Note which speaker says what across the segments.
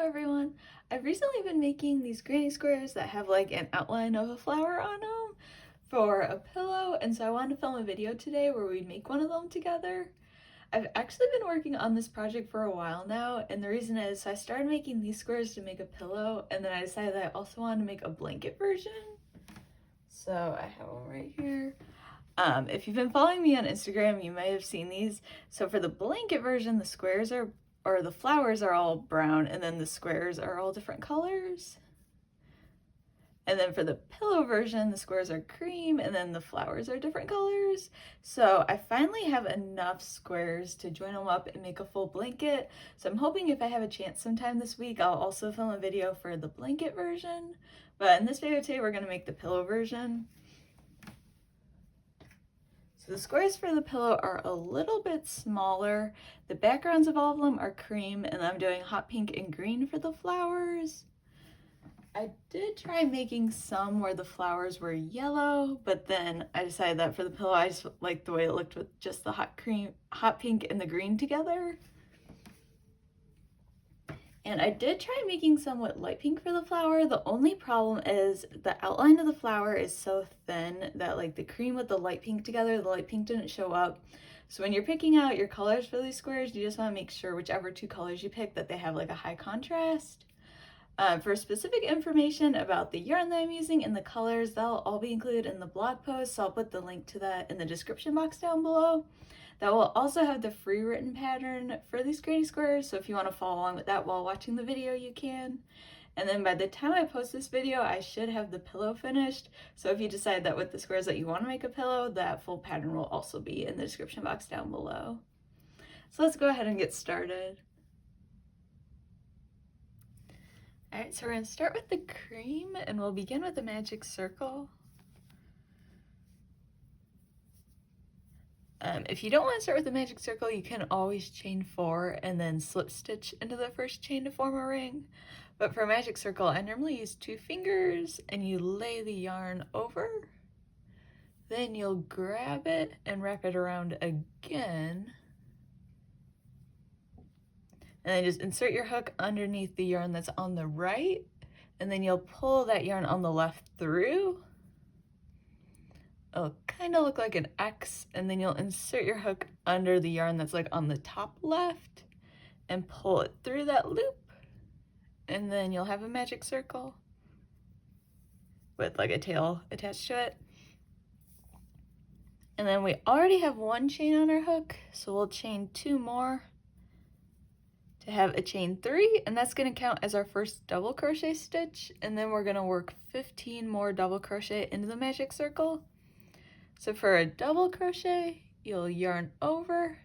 Speaker 1: everyone! I've recently been making these granny squares that have like an outline of a flower on them for a pillow, and so I wanted to film a video today where we make one of them together. I've actually been working on this project for a while now, and the reason is I started making these squares to make a pillow, and then I decided that I also wanted to make a blanket version. So I have one right here. If you've been following me on Instagram, you might have seen these. So for the blanket version, the squares are, or the flowers are all brown, and then the squares are all different colors. And then for the pillow version, the squares are cream, and then the flowers are different colors. So I finally have enough squares to join them up and make a full blanket. So I'm hoping if I have a chance sometime this week, I'll also film a video for the blanket version. But in this video today, we're gonna make the pillow version. So the squares for the pillow are a little bit smaller. The backgrounds of all of them are cream, and I'm doing hot pink and green for the flowers. I did try making some where the flowers were yellow, but then I decided that for the pillow, I just liked the way it looked with just the hot pink and the green together. And I did try making somewhat light pink for the flower. The only problem is the outline of the flower is so thin that like the cream with the light pink together, the light pink didn't show up. So when you're picking out your colors for these squares, you just want to make sure whichever two colors you pick that they have like a high contrast. For specific information about the yarn that I'm using and the colors, that'll all be included in the blog post, so I'll put the link to that in the description box down below. That will also have the free written pattern for these granny squares, so if you want to follow along with that while watching the video, you can. And then by the time I post this video, I should have the pillow finished, so if you decide that with the squares that you want to make a pillow, that full pattern will also be in the description box down below. So let's go ahead and get started. Alright, so we're going to start with the cream, and we'll begin with the magic circle. If you don't want to start with the magic circle, you can always chain 4 and then slip stitch into the first chain to form a ring. But for a magic circle, I normally use 2 fingers, and you lay the yarn over. Then you'll grab it and wrap it around again. And then just insert your hook underneath the yarn that's on the right, and then you'll pull that yarn on the left through. It'll kind of look like an X, and then you'll insert your hook under the yarn that's like on the top left and pull it through that loop, and then you'll have a magic circle with like a tail attached to it. And then we already have 1 chain on our hook, so we'll chain 2 more to have a chain 3, and that's going to count as our first double crochet stitch, and then we're going to work 15 more double crochet into the magic circle. So for a double crochet, you'll yarn over,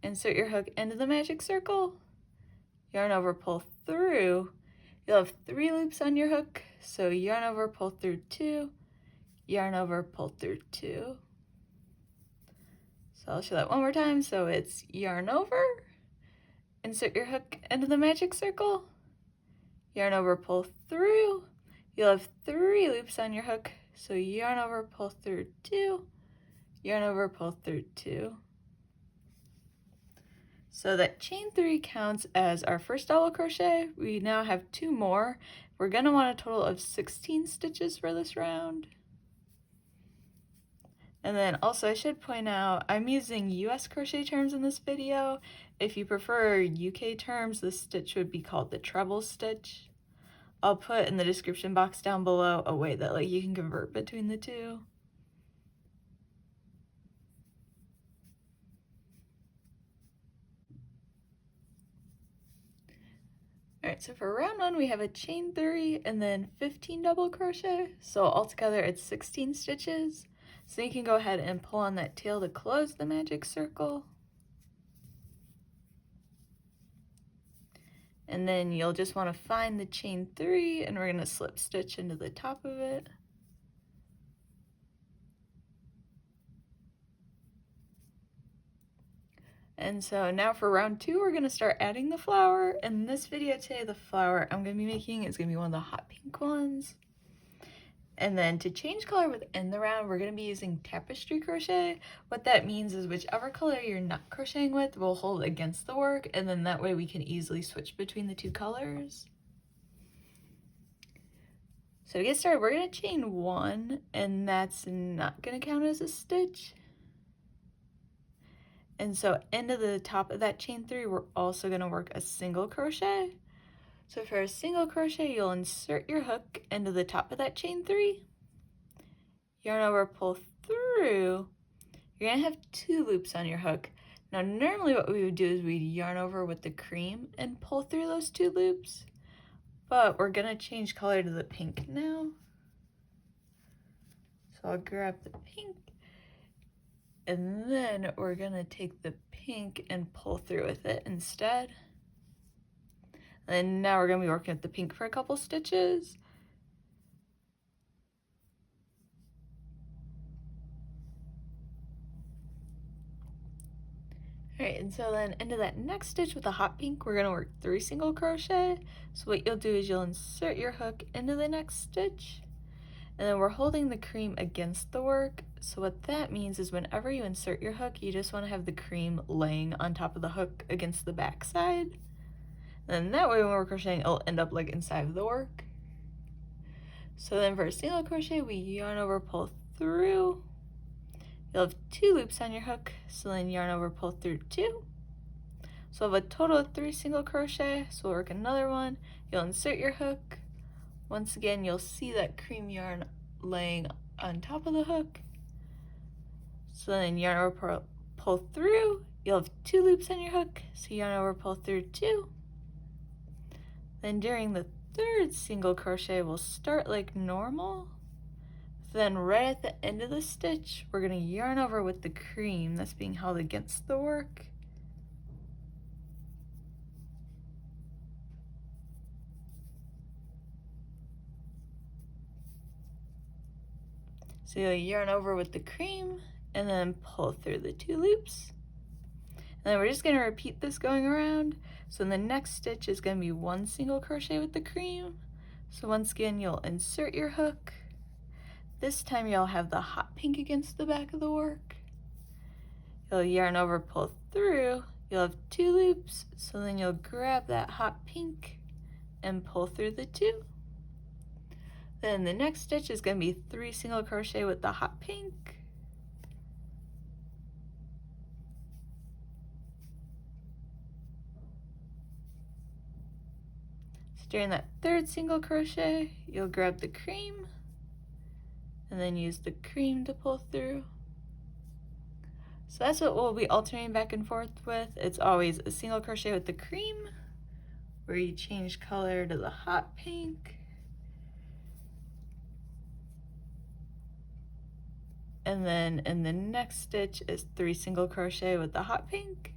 Speaker 1: insert your hook into the magic circle, yarn over, pull through. You'll have 3 loops on your hook, so yarn over, pull through 2, yarn over, pull through 2. So I'll show that one more time. So it's yarn over, insert your hook into the magic circle, yarn over, pull through. You'll have 3 loops on your hook, so yarn over, pull through 2, yarn over, pull through 2. So that chain 3 counts as our first double crochet. We now have 2 more. We're going to want a total of 16 stitches for this round. And then also I should point out, I'm using US crochet terms in this video. If you prefer UK terms, this stitch would be called the treble stitch. I'll put in the description box down below a way that like you can convert between the two. Alright, so for round 1 we have a chain 3 and then 15 double crochet. So altogether it's 16 stitches. So you can go ahead and pull on that tail to close the magic circle. And then you'll just want to find the chain 3, and we're going to slip stitch into the top of it. And so now for round 2, we're going to start adding the flower. In this video today, the flower I'm going to be making is going to be one of the hot pink ones. And then to change color within the round, we're going to be using tapestry crochet. What that means is whichever color you're not crocheting with will hold against the work, and then that way we can easily switch between the two colors. So to get started, we're going to chain 1, and that's not going to count as a stitch. And so into the top of that chain 3, we're also going to work a single crochet. So for a single crochet, you'll insert your hook into the top of that chain 3, yarn over, pull through. You're going to have 2 loops on your hook. Now normally what we would do is we'd yarn over with the cream and pull through those 2 loops, but we're going to change color to the pink now. So I'll grab the pink, and then we're going to take the pink and pull through with it instead. And now we're going to be working with the pink for a couple stitches. Alright, and so then into that next stitch with the hot pink, we're going to work 3 single crochet. So what you'll do is you'll insert your hook into the next stitch, and then we're holding the cream against the work. So what that means is whenever you insert your hook, you just want to have the cream laying on top of the hook against the back side. And that way when we're crocheting, it'll end up like inside of the work. So then for a single crochet, we yarn over, pull through. You'll have 2 loops on your hook, so then yarn over, pull through 2. So we'll have a total of 3 single crochet, so we'll work another one. You'll insert your hook. Once again, you'll see that cream yarn laying on top of the hook. So then yarn over, pull through. You'll have 2 loops on your hook, so yarn over, pull through 2. Then during the 3rd single crochet, we'll start like normal. Then right at the end of the stitch, we're going to yarn over with the cream that's being held against the work. So you'll yarn over with the cream and then pull through the 2 loops. And then we're just going to repeat this going around. So in the next stitch is going to be 1 single crochet with the cream. So once again, you'll insert your hook. This time you'll have the hot pink against the back of the work. You'll yarn over, pull through. You'll have 2 loops, so then you'll grab that hot pink and pull through the 2. Then the next stitch is going to be 3 single crochet with the hot pink. So during that 3rd single crochet, you'll grab the cream and then use the cream to pull through. So that's what we'll be alternating back and forth with. It's always a single crochet with the cream, where you change color to the hot pink, and then in the next stitch is 3 single crochet with the hot pink.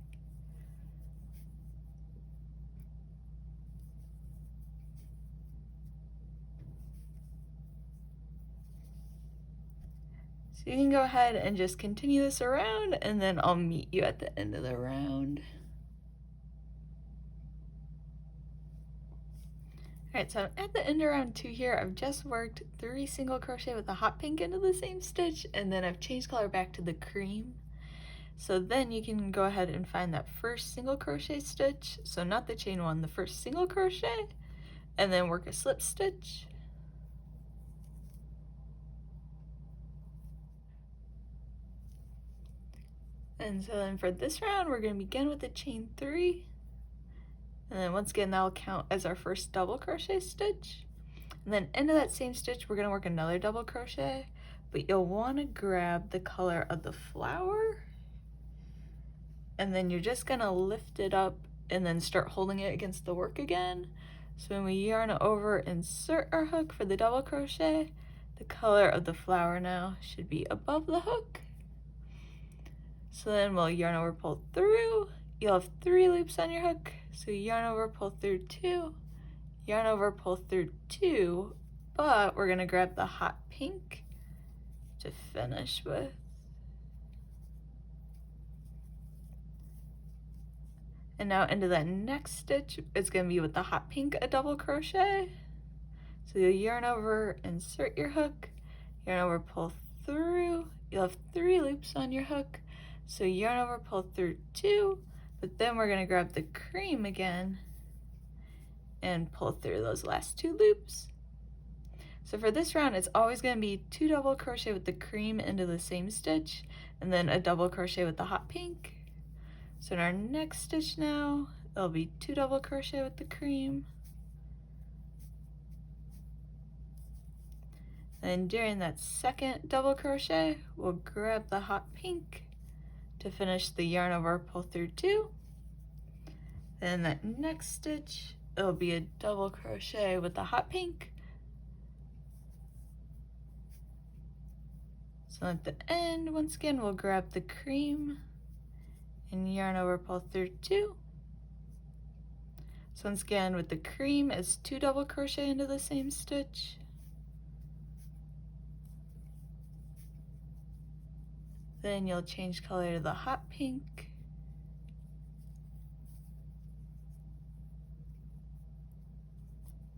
Speaker 1: So you can go ahead and just continue this around, and then I'll meet you at the end of the round. Alright, so I'm at the end of round 2 here. I've just worked 3 single crochet with the hot pink into the same stitch, and then I've changed color back to the cream. So then you can go ahead and find that first single crochet stitch, so not the chain 1, the first single crochet, and then work a slip stitch. And so then for this round, we're going to begin with the chain 3. And then once again, that'll count as our first double crochet stitch. And then into that same stitch, we're going to work another double crochet, but you'll want to grab the color of the flower. And then you're just going to lift it up and then start holding it against the work again. So when we yarn over, insert our hook for the double crochet, the color of the flower now should be above the hook. So then we'll yarn over, pull through. You'll have 3 loops on your hook. So yarn over, pull through 2, yarn over, pull through 2, but we're gonna grab the hot pink to finish with. And now into that next stitch, it's gonna be with the hot pink, a double crochet. So you'll yarn over, insert your hook, yarn over, pull through. You'll have 3 loops on your hook. So yarn over, pull through 2, but then we're gonna grab the cream again and pull through those last 2 loops. So for this round, it's always gonna be 2 double crochet with the cream into the same stitch, and then a double crochet with the hot pink. So in our next stitch now, it'll be 2 double crochet with the cream. Then during that second double crochet, we'll grab the hot pink to finish the yarn over, pull through 2. Then that next stitch, it'll be a double crochet with the hot pink. So at the end, once again, we'll grab the cream and yarn over, pull through 2. So once again, with the cream, it's 2 double crochet into the same stitch. Then you'll change color to the hot pink.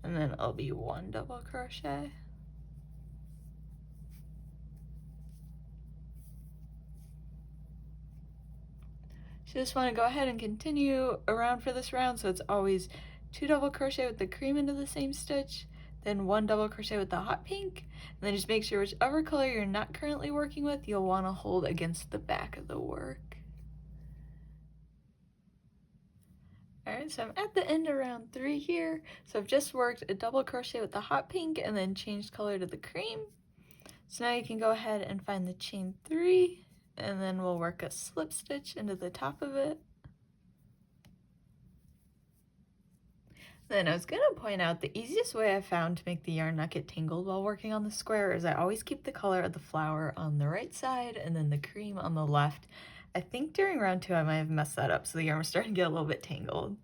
Speaker 1: And then it'll be 1 double crochet. So just want to go ahead and continue around for this round, so it's always 2 double crochet with the cream into the same stitch, then 1 double crochet with the hot pink, and then just make sure whichever color you're not currently working with, you'll want to hold against the back of the work. Alright, so I'm at the end of round 3 here. So I've just worked a double crochet with the hot pink and then changed color to the cream. So now you can go ahead and find the chain 3, and then we'll work a slip stitch into the top of it. Then I was going to point out the easiest way I've found to make the yarn not get tangled while working on the square is I always keep the color of the flower on the right side and then the cream on the left. I think during round 2 I might have messed that up, so the yarn was starting to get a little bit tangled.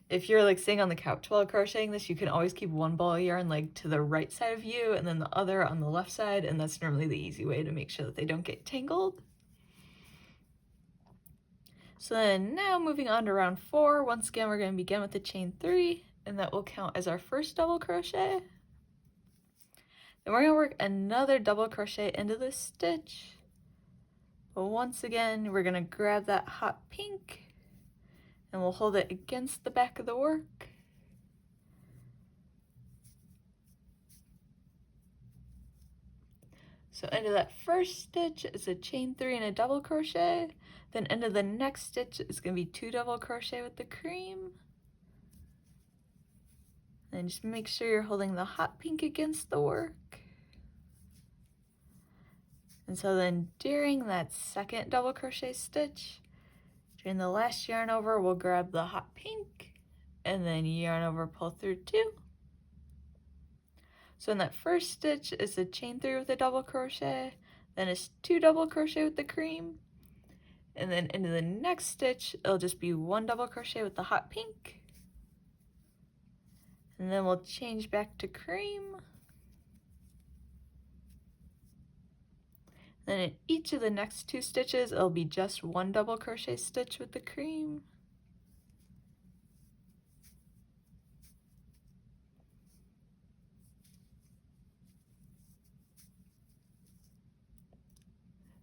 Speaker 1: If you're like sitting on the couch while crocheting this, you can always keep one ball of yarn like to the right side of you and then the other on the left side, and that's normally the easy way to make sure that they don't get tangled. So then now moving on to round 4, once again we're going to begin with the chain 3, and that will count as our first double crochet. Then we're going to work another double crochet into this stitch, but once again we're going to grab that hot pink and we'll hold it against the back of the work. So into that first stitch is a chain 3 and a double crochet. Then into the next stitch is going to be 2 double crochet with the cream. And just make sure you're holding the hot pink against the work. And so then during that second double crochet stitch, during the last yarn over, we'll grab the hot pink and then yarn over, pull through 2. So in that first stitch is a chain 3 with a double crochet, then it's 2 double crochet with the cream, and then into the next stitch it'll just be 1 double crochet with the hot pink, and then we'll change back to cream. Then in each of the next 2 stitches it'll be just 1 double crochet stitch with the cream.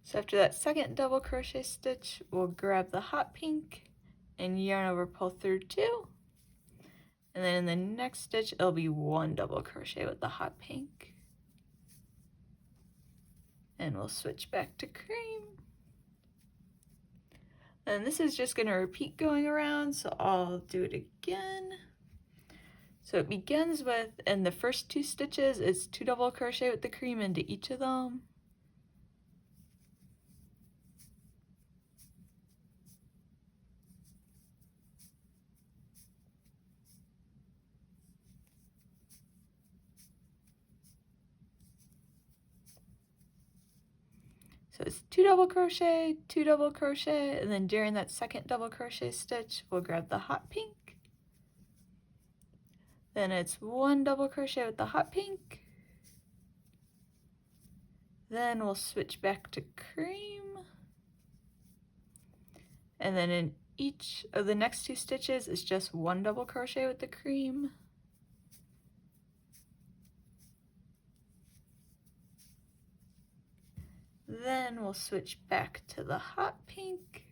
Speaker 1: So after that second double crochet stitch, we'll grab the hot pink and yarn over, pull through 2. And then in the next stitch, it'll be 1 double crochet with the hot pink. And we'll switch back to cream. And this is just gonna repeat going around, so I'll do it again. So it begins with, in the first 2 stitches, it's 2 double crochet with the cream into each of them. So it's 2 double crochet, 2 double crochet, and then during that second double crochet stitch, we'll grab the hot pink. Then it's 1 double crochet with the hot pink. Then we'll switch back to cream. And then in each of the next 2 stitches is just 1 double crochet with the cream. again, we'll switch back to the hot pink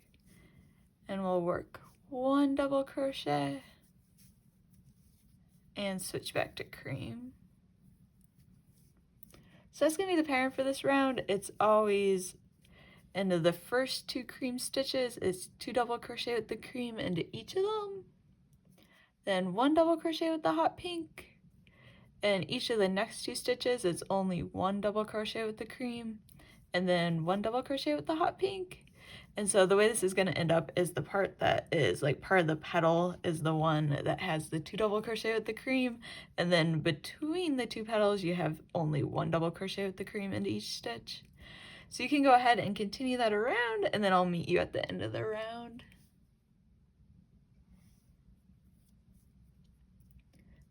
Speaker 1: and we'll work 1 double crochet and switch back to cream. So that's going to be the pattern for this round. It's always into the first 2 cream stitches, it's 2 double crochet with the cream into each of them, then 1 double crochet with the hot pink, and each of the next 2 stitches it's only 1 double crochet with the cream, and then 1 double crochet with the hot pink. And so the way this is going to end up is the part that is like part of the petal is the one that has the 2 double crochet with the cream, and then between the 2 petals you have only 1 double crochet with the cream into each stitch. So you can go ahead and continue that around, and then I'll meet you at the end of the round.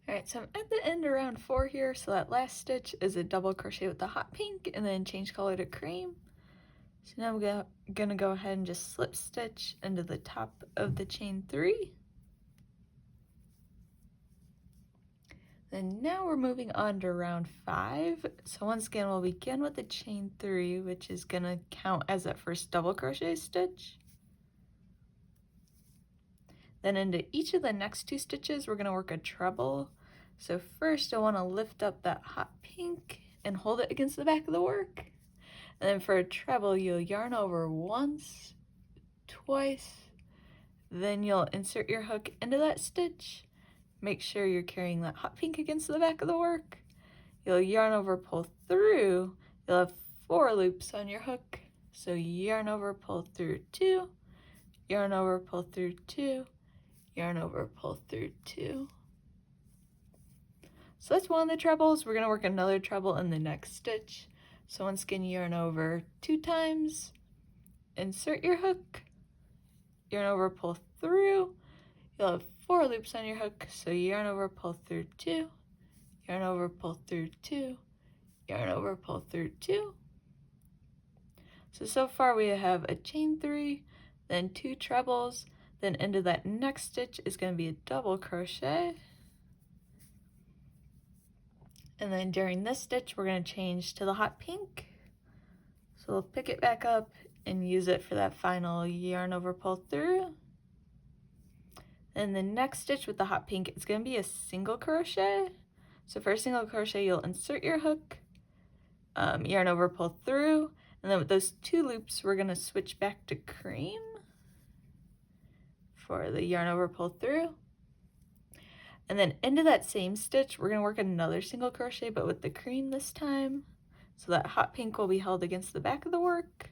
Speaker 1: Alright, so I'm at the end of round 4 here, so that last stitch is a double crochet with the hot pink and then change color to cream. So now I'm gonna go ahead and just slip stitch into the top of the chain 3. Then now we're moving on to round 5. So once again, we'll begin with the chain 3, which is gonna count as that first double crochet stitch. Then into each of the next 2 stitches, we're gonna work a treble. So first I wanna lift up that hot pink and hold it against the back of the work. And then for a treble, you'll yarn over once, twice, then you'll insert your hook into that stitch. Make sure you're carrying that hot pink against the back of the work. You'll yarn over, pull through. You'll have 4 loops on your hook. So yarn over, pull through 2, yarn over, pull through 2, yarn over, pull through 2. So that's one of the trebles. We're going to work another treble in the next stitch. So once again, yarn over 2 times, insert your hook, yarn over, pull through. You'll have 4 loops on your hook, so yarn over, pull through 2, yarn over, pull through 2, yarn over, pull through 2. So far we have a chain 3, then 2 trebles, then into that next stitch is going to be a double crochet. And then during this stitch, we're going to change to the hot pink. So we'll pick it back up and use it for that final yarn over, pull through. And the next stitch with the hot pink, it's going to be a single crochet. So for a single crochet, you'll insert your hook, yarn over, pull through, and then with those 2 loops, we're going to switch back to cream for the yarn over, pull through. And then into that same stitch, we're going to work another single crochet, but with the cream this time. So that hot pink will be held against the back of the work.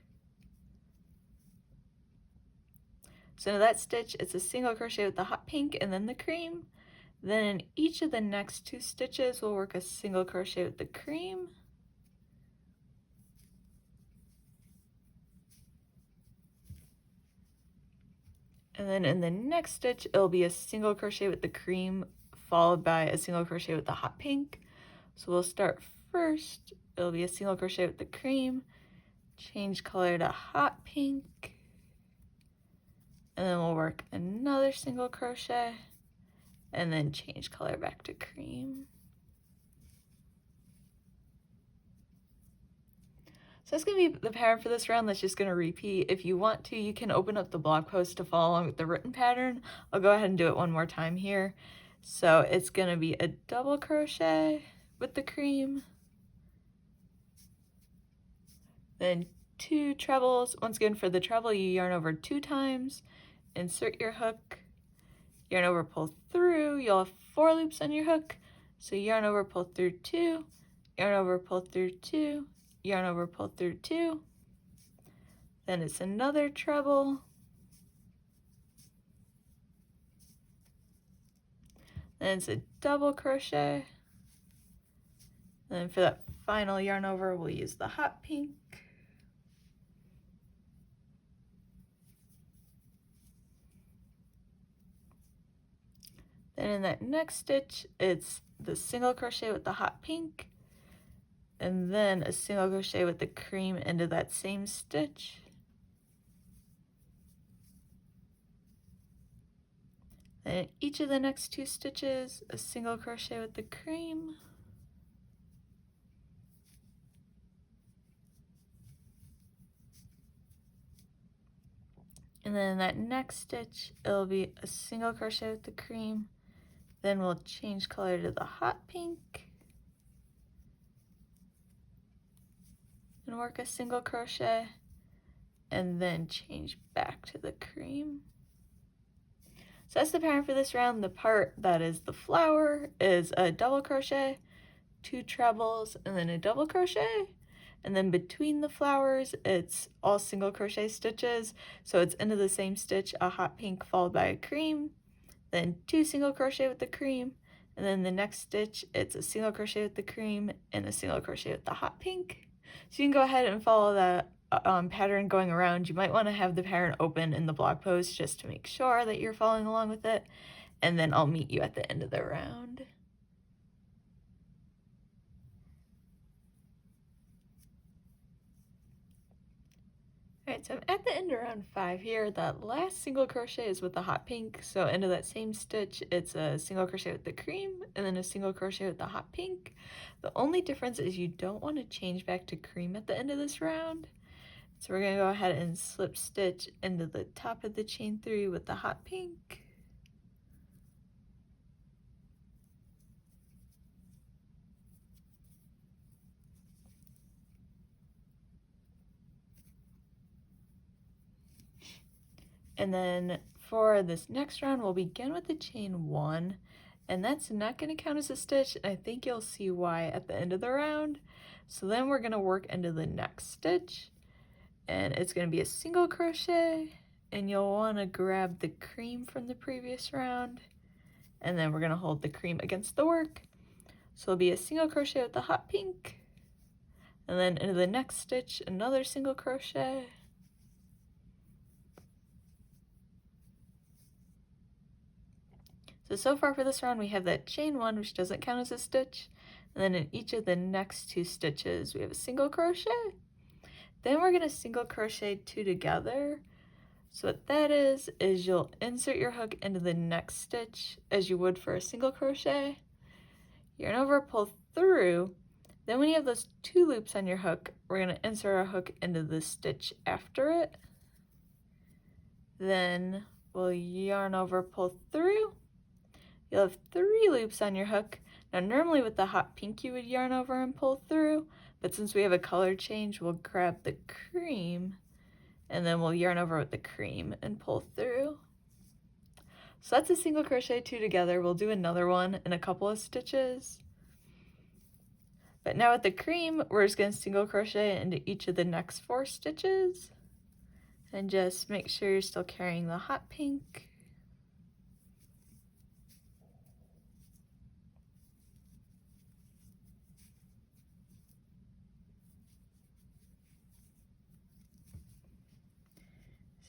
Speaker 1: So into that stitch, it's a single crochet with the hot pink and then the cream. Then in each of the next 2 stitches, we'll work a single crochet with the cream. And then in the next stitch, it'll be a single crochet with the cream followed by a single crochet with the hot pink. So we'll start first, it'll be a single crochet with the cream, change color to hot pink, and then we'll work another single crochet and then change color back to cream. So that's going to be the pattern for this round. That's just going to repeat. If you want to, you can open up the blog post to follow along with the written pattern. I'll go ahead and do it one more time here. So it's going to be a double crochet with the cream, then 2 trebles. Once again, for the treble, you yarn over 2 times, insert your hook, yarn over, pull through. You'll have 4 loops on your hook. So yarn over, pull through 2, yarn over, pull through 2, yarn over, pull through 2. Then it's another treble. Then it's a double crochet. And then for that final yarn over, we'll use the hot pink. Then in that next stitch, it's the single crochet with the hot pink, and then a single crochet with the cream into that same stitch. Then in each of the next 2 stitches, a single crochet with the cream. And then that next stitch, it'll be a single crochet with the cream. Then we'll change color to the hot pink. And work a single crochet. And then change back to the cream. So that's the pattern for this round. The part that is the flower is a double crochet, 2 trebles, and then a double crochet. And then between the flowers, it's all single crochet stitches. So it's into the same stitch, a hot pink followed by a cream, then 2 single crochet with the cream, and then the next stitch, it's a single crochet with the cream and a single crochet with the hot pink. So you can go ahead and follow that pattern going around. You might want to have the pattern open in the blog post just to make sure that you're following along with it. And then I'll meet you at the end of the round. Alright, so I'm at the end of round 5 here. That last single crochet is with the hot pink, so into that same stitch, it's a single crochet with the cream, and then a single crochet with the hot pink. The only difference is you don't want to change back to cream at the end of this round. So we're going to go ahead and slip stitch into the top of the chain 3 with the hot pink. And then for this next round, we'll begin with the chain 1, and that's not going to count as a stitch, and I think you'll see why at the end of the round. So then we're going to work into the next stitch, and it's going to be a single crochet, and you'll want to grab the cream from the previous round, and then we're going to hold the cream against the work. So it'll be a single crochet with the hot pink, and then into the next stitch, another single crochet. So far for this round, we have that chain 1, which doesn't count as a stitch, and then in each of the next 2 stitches, we have a single crochet. Then we're going to single crochet 2 together. So what that is you'll insert your hook into the next stitch as you would for a single crochet, yarn over, pull through. Then when you have those 2 loops on your hook, we're going to insert our hook into the stitch after it. Then we'll yarn over, pull through. You'll have 3 loops on your hook. Now normally with the hot pink you would yarn over and pull through, but since we have a color change, we'll grab the cream and then we'll yarn over with the cream and pull through. So that's a single crochet 2 together. We'll do another one in a couple of stitches. But now with the cream, we're just going to single crochet into each of the next 4 stitches. And just make sure you're still carrying the hot pink.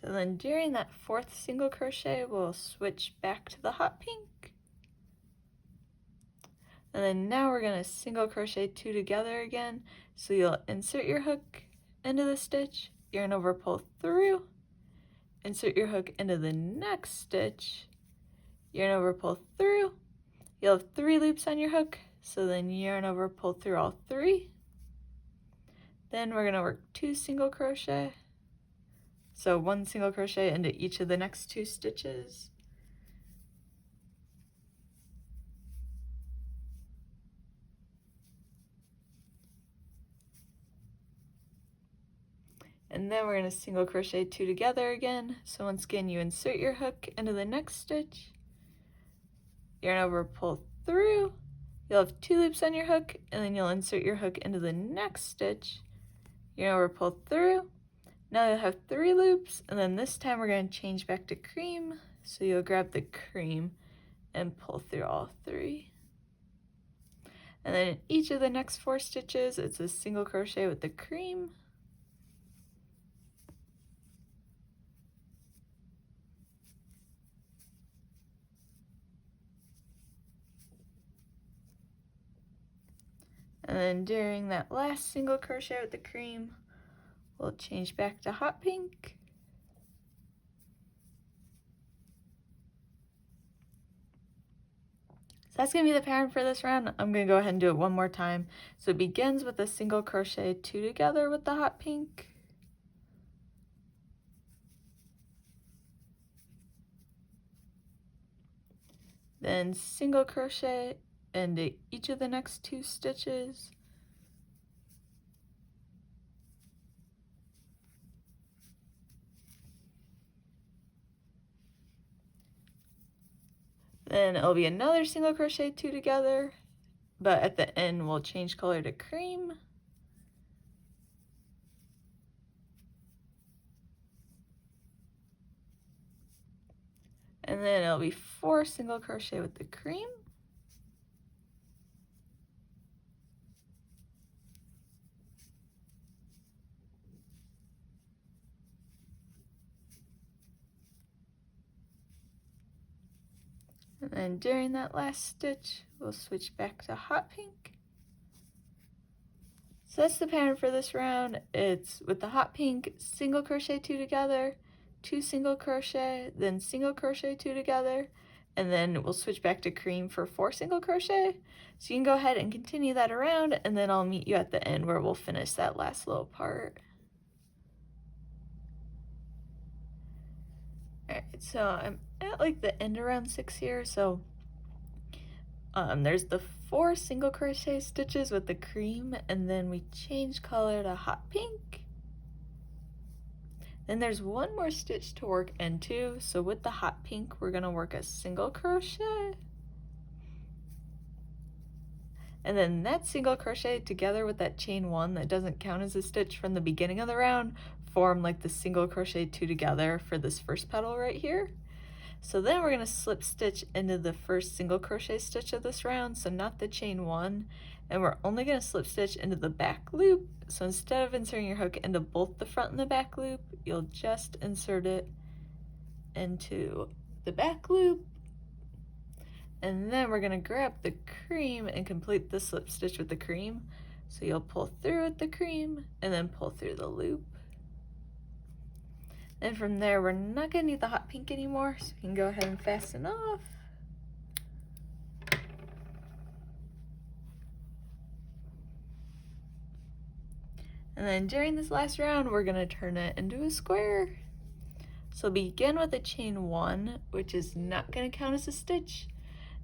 Speaker 1: So then during that 4th single crochet, we'll switch back to the hot pink. And then now we're going to single crochet 2 together again. So you'll insert your hook into the stitch, yarn over, pull through, insert your hook into the next stitch, yarn over, pull through. You'll have 3 loops on your hook, so then yarn over, pull through all 3. Then we're going to work 2 single crochet. So 1 single crochet into each of the next 2 stitches. And then we're going to single crochet 2 together again. So once again, you insert your hook into the next stitch, yarn over, pull through. You'll have 2 loops on your hook, and then you'll insert your hook into the next stitch, yarn over, pull through. Now you'll have 3 loops, and then this time we're going to change back to cream. So you'll grab the cream and pull through all 3. And then in each of the next 4 stitches, it's a single crochet with the cream. And then during that last single crochet with the cream, we'll change back to hot pink. So that's going to be the pattern for this round. I'm going to go ahead and do it one more time. So it begins with a single crochet 2 together with the hot pink. then single crochet into each of the next 2 stitches, then it'll be another single crochet 2 together, but at the end we'll change color to cream. And then it'll be 4 single crochet with the cream. And then during that last stitch, we'll switch back to hot pink. So that's the pattern for this round. It's with the hot pink, single crochet 2 together, 2 single crochet, then single crochet 2 together, and then we'll switch back to cream for 4 single crochet. So you can go ahead and continue that around, and then I'll meet you at the end where we'll finish that last little part. Alright, so I'm at like the end around 6 here, so there's the 4 single crochet stitches with the cream, and then we change color to hot pink. Then there's one more stitch to work into, so with the hot pink we're gonna work a single crochet, and then that single crochet together with that chain 1 that doesn't count as a stitch from the beginning of the round form like the single crochet 2 together for this first petal right here. So then we're going to slip stitch into the first single crochet stitch of this round, so not the chain 1, and we're only going to slip stitch into the back loop. So instead of inserting your hook into both the front and the back loop, you'll just insert it into the back loop, and then we're going to grab the cream and complete the slip stitch with the cream. So you'll pull through with the cream and then pull through the loop. And from there, we're not going to need the hot pink anymore, so we can go ahead and fasten off. And then during this last round, we're going to turn it into a square. So begin with a chain 1, which is not going to count as a stitch.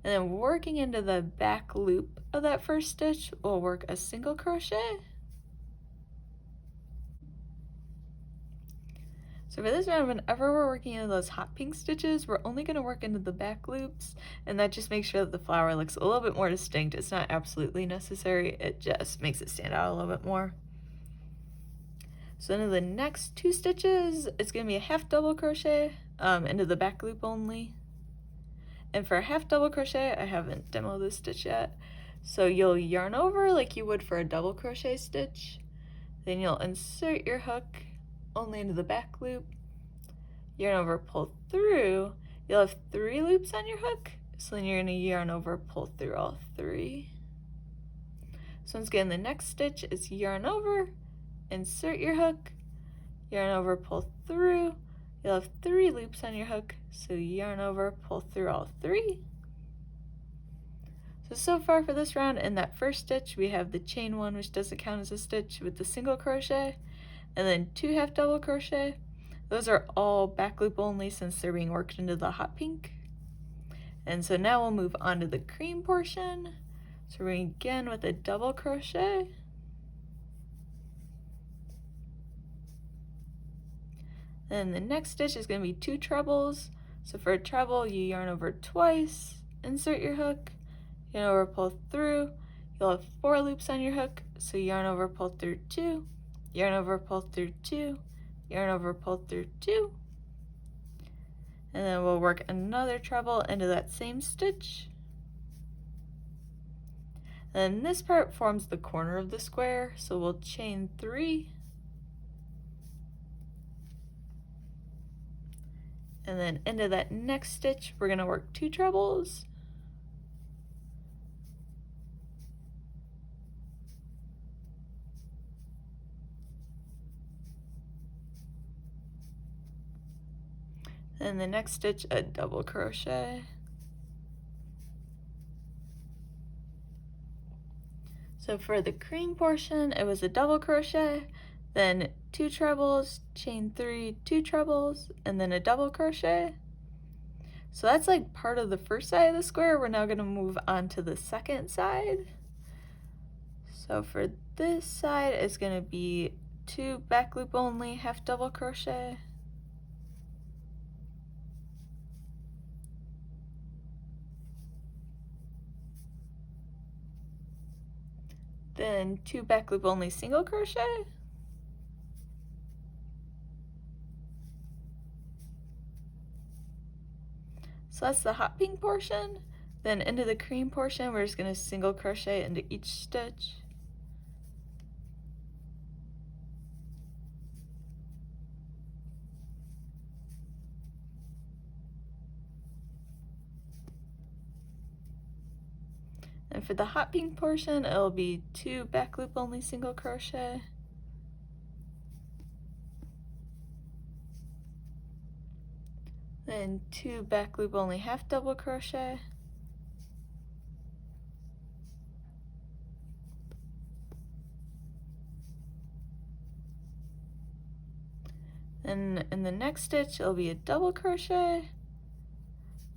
Speaker 1: And then working into the back loop of that first stitch, we'll work a single crochet. So for this round, whenever we're working into those hot pink stitches, we're only going to work into the back loops, and that just makes sure that the flower looks a little bit more distinct. It's not absolutely necessary, it just makes it stand out a little bit more. So into the next 2 stitches, it's going to be a half double crochet into the back loop only. And for a half double crochet, I haven't demoed this stitch yet, so you'll yarn over like you would for a double crochet stitch. Then you'll insert your hook only into the back loop, yarn over, pull through. You'll have 3 loops on your hook, so then you're going to yarn over, pull through all 3. So once again, the next stitch is yarn over, insert your hook, yarn over, pull through. You'll have 3 loops on your hook, so yarn over, pull through all 3. So far for this round, in that first stitch we have the chain 1, which doesn't count as a stitch, with the single crochet, and then 2 half double crochet. Those are all back loop only since they're being worked into the hot pink. And so now we'll move on to the cream portion. So we're going to begin with a double crochet, then the next stitch is going to be 2 trebles. So for a treble, you yarn over twice, insert your hook, yarn over, pull through. You'll have 4 loops on your hook, so yarn over, pull through 2, yarn over, pull through 2, yarn over, pull through 2, and then we'll work another treble into that same stitch. And this part forms the corner of the square, so we'll chain 3, and then into that next stitch we're going to work 2 trebles. And the next stitch, a double crochet. So for the cream portion, it was a double crochet, then 2 trebles, chain 3, 2 trebles, and then a double crochet. So that's like part of the first side of the square. We're now gonna move on to the second side. So for this side, it's gonna be 2 back loop only, half double crochet. Then 2 back loop only single crochet. So that's the hot pink portion. Then into the cream portion, we're just gonna single crochet into each stitch. And for the hot pink portion, it'll be 2 back loop only single crochet. Then 2 back loop only half double crochet. Then in the next stitch, it'll be a double crochet.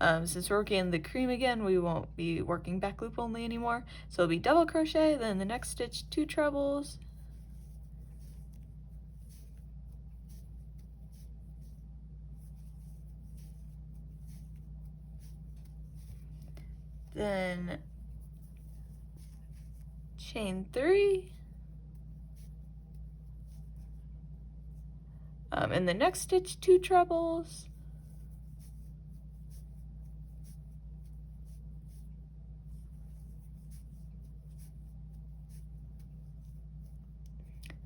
Speaker 1: Since we're working in the cream again, we won't be working back loop only anymore. So it'll be double crochet, then the next stitch, 2 trebles. Then chain 3. In the next stitch, 2 trebles.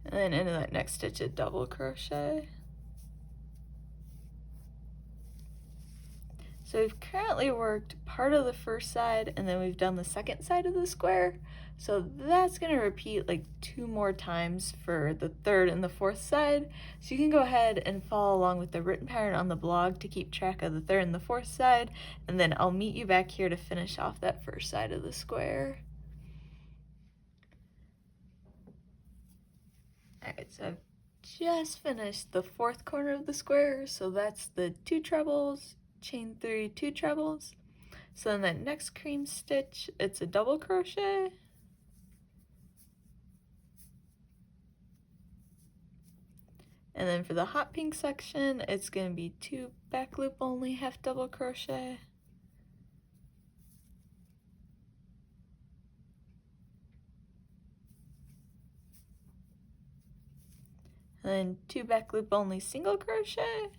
Speaker 1: And then into that next stitch, a double crochet. So we've currently worked part of the first side and then we've done the second side of the square. So that's gonna repeat like 2 more times for the third and the fourth side. So you can go ahead and follow along with the written pattern on the blog to keep track of the third and the fourth side. And then I'll meet you back here to finish off that first side of the square. All right, so I've just finished the fourth corner of the square. So that's the 2 trebles, chain 3, 2 trebles. So in that next cream stitch, it's a double crochet. And then for the hot pink section, it's going to be 2 back loop only, half double crochet. And then 2 back loop only single crochet.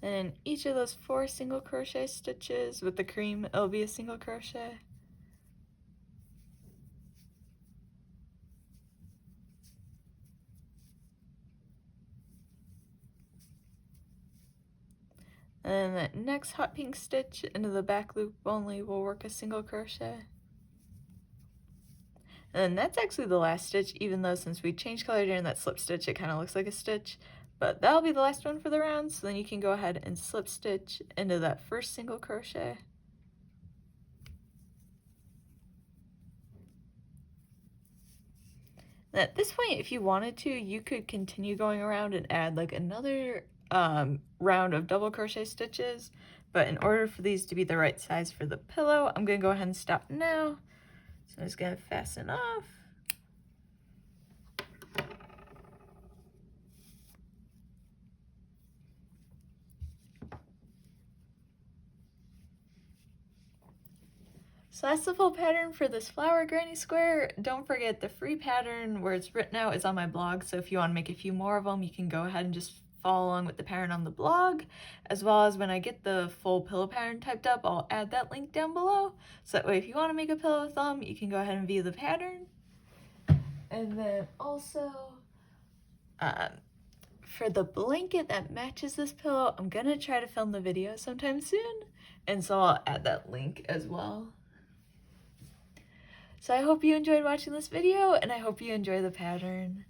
Speaker 1: And in each of those 4 single crochet stitches with the cream, it'll be a single crochet. And then that next hot pink stitch into the back loop only will work a single crochet. And then that's actually the last stitch, even though since we changed color during that slip stitch, it kind of looks like a stitch. But that'll be the last one for the round, so then you can go ahead and slip stitch into that first single crochet. And at this point, if you wanted to, you could continue going around and add like another round of double crochet stitches. But in order for these to be the right size for the pillow, I'm going to go ahead and stop now. So I'm just going to fasten off. So that's the full pattern for this flower granny square. Don't forget the free pattern where it's written out is on my blog, so if you want to make a few more of them, you can go ahead and just follow along with the pattern on the blog, as well as when I get the full pillow pattern typed up, I'll add that link down below. So that way if you want to make a pillow with them, you can go ahead and view the pattern. And then also, for the blanket that matches this pillow, I'm gonna try to film the video sometime soon, and so I'll add that link as well. So I hope you enjoyed watching this video, and I hope you enjoy the pattern.